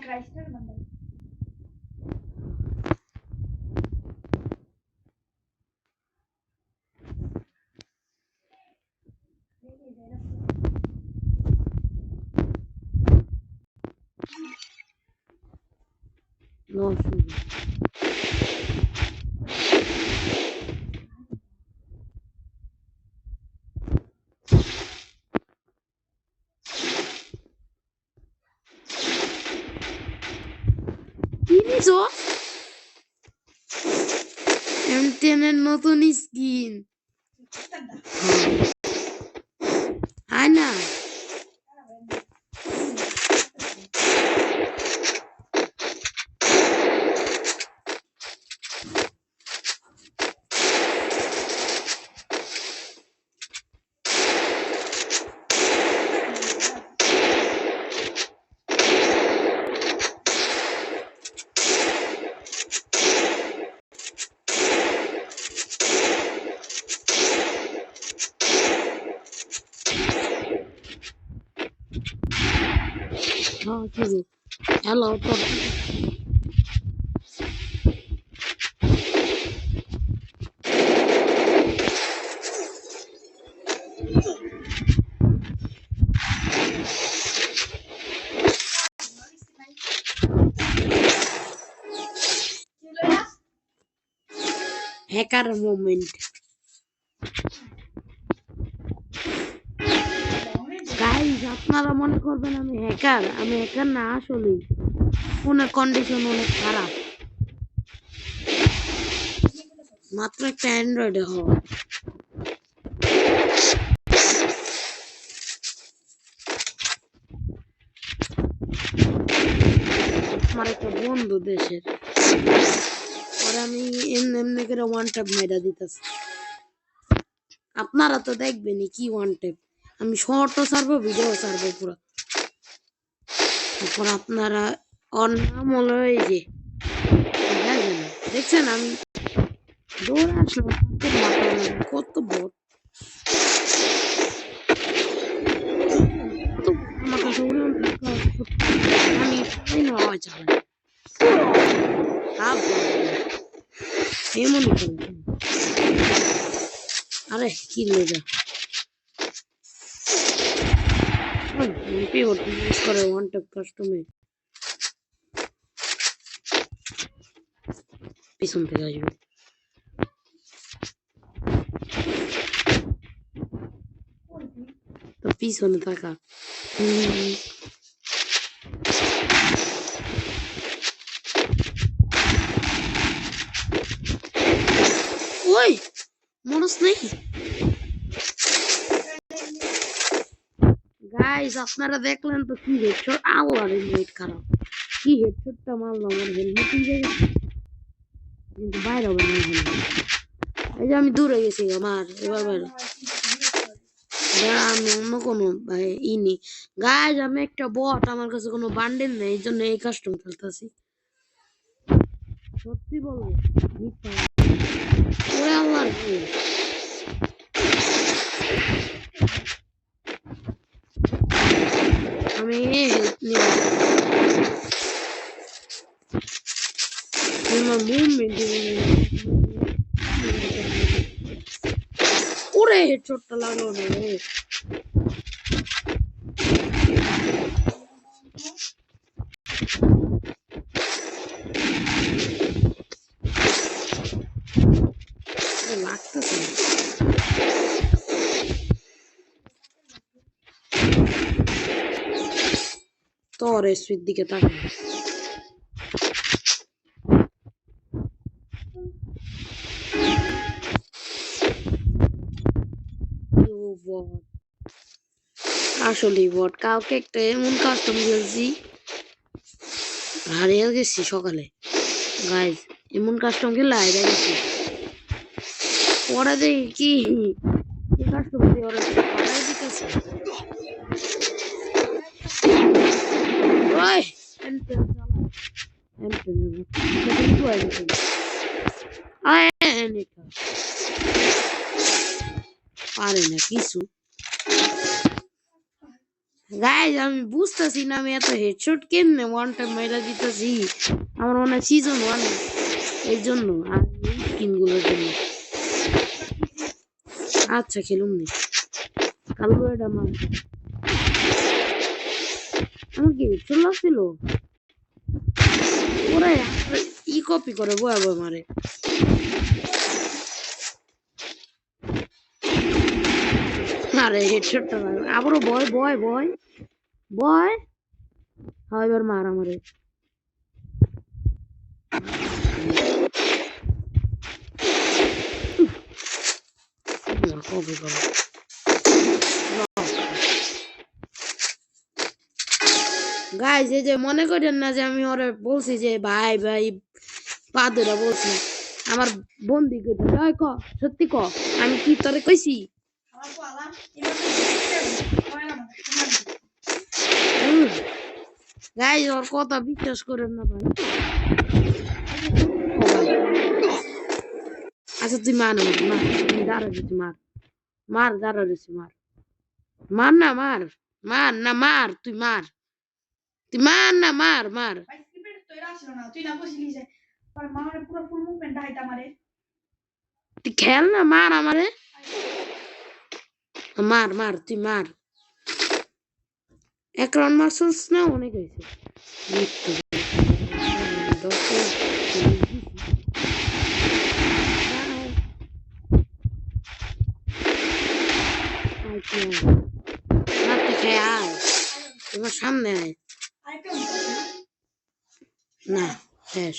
No, কিনিছো এমটেনের নতুন skin হয় না হ্যালো হ্যাকার মোমেন্ট গাইস আপনারা মনে করবেন আমি হ্যাকার না আসলেই ফোনের কন্ডিশন অনেক খারাপ মাত্র একটা অ্যান্ড্রয়েডে হওয়া আমার একটা বন্ধু দেশের পরে আমি এমনি করে ওয়ান ট্যাপ মেরা দিতেছি আপনারা তো দেখবেনই কি ওয়ান ট্যাপ আমি শর্টও ছাড়বো ভিডিও ছাড়বো পুরো তারপর আপনারা ওর নাম হলো এই যে দেখছেন আমি দৌড় আসলাম কত বড় আমার কাছে আমি নেওয়া চালাই এমন আরে কি লেগা ইউজ করে ওয়ান ট্যাপ কাস্টমে পিছন থেকে আসবে তো পিছনে থাকা ওই মনস নেই গাইস আপনারা দেখলেন তো কি হেডশট আল্লাহর হেড খারাপ কি হেডশটটা মারলাম আমার হেলমেট উড়ে গেছে কিন্তু বাইরে হবে না এই যে আমি দূরে গেছি আমার এবার বাইরে আমি অন্য কোনো ইনি গাইস আমি একটা বট আমার কাছে কোনো বান্ডেল নেই এই জন্য এই কাস্টম খেলতেছি সত্যি বলবো ওরে আল্লাহর আমি হেল্প নিব আমার মুভমেন্ট ওরে হেডশটটা লাগলো না রে লাগতেছে তোর এসপির দিকে তাকা আসলে বট কাউকে একটা এমন কাস্টম খেলছি হারিয়ে গেছি সকালে গাইজ এমন কাস্টম খেলে হারিয়ে গেছি ওরা দেখি কি কাস্টম দিয়ে ওরা পাঠাই দিতেছে ওই এন্টার চালা এন্টার পারে না কিছু গাইজ আমি বুঝতেছি না আমি এত হেডশট কেমনে ওয়ান টাইম মাইরা দিতেছি আমার মনে হয় সিজন 1 এর জন্য আর এই স্কিনগুলোর জন্য আচ্ছা খেলুম নি কালকে এটা আমার আমার কি হেডশট লাগছিল ওরা ই কপি করে বয়া বয় মারে আরে হেডশটটা আবারও বয় বয় বয় বয় হয় এবার মার আমারে কপি করে গাইজ এই যে মনে করেন না যে আমি ওরে বলছি যে ভাই ভাই পা ধরে বলছি আমার বন্দি করে ক সত্যি ক আমি কি তোরে কইছি গাইজ ওর কথা বিশ্বাস করেন না ভাই আচ্ছা তুই মান মার তুই দাঁড়া দিচ্ছি মার মার দাঁড়া দিচ্ছি মার মার না মার মার না মার তুই মার তুই মার না মার মার তুই খেল না মার আমারে মার মার তুই মার এক রাউন্ড মারছিস না অনেক হয়েছে তুই খেয়ে আয় তোমার সামনে আয় না শেষ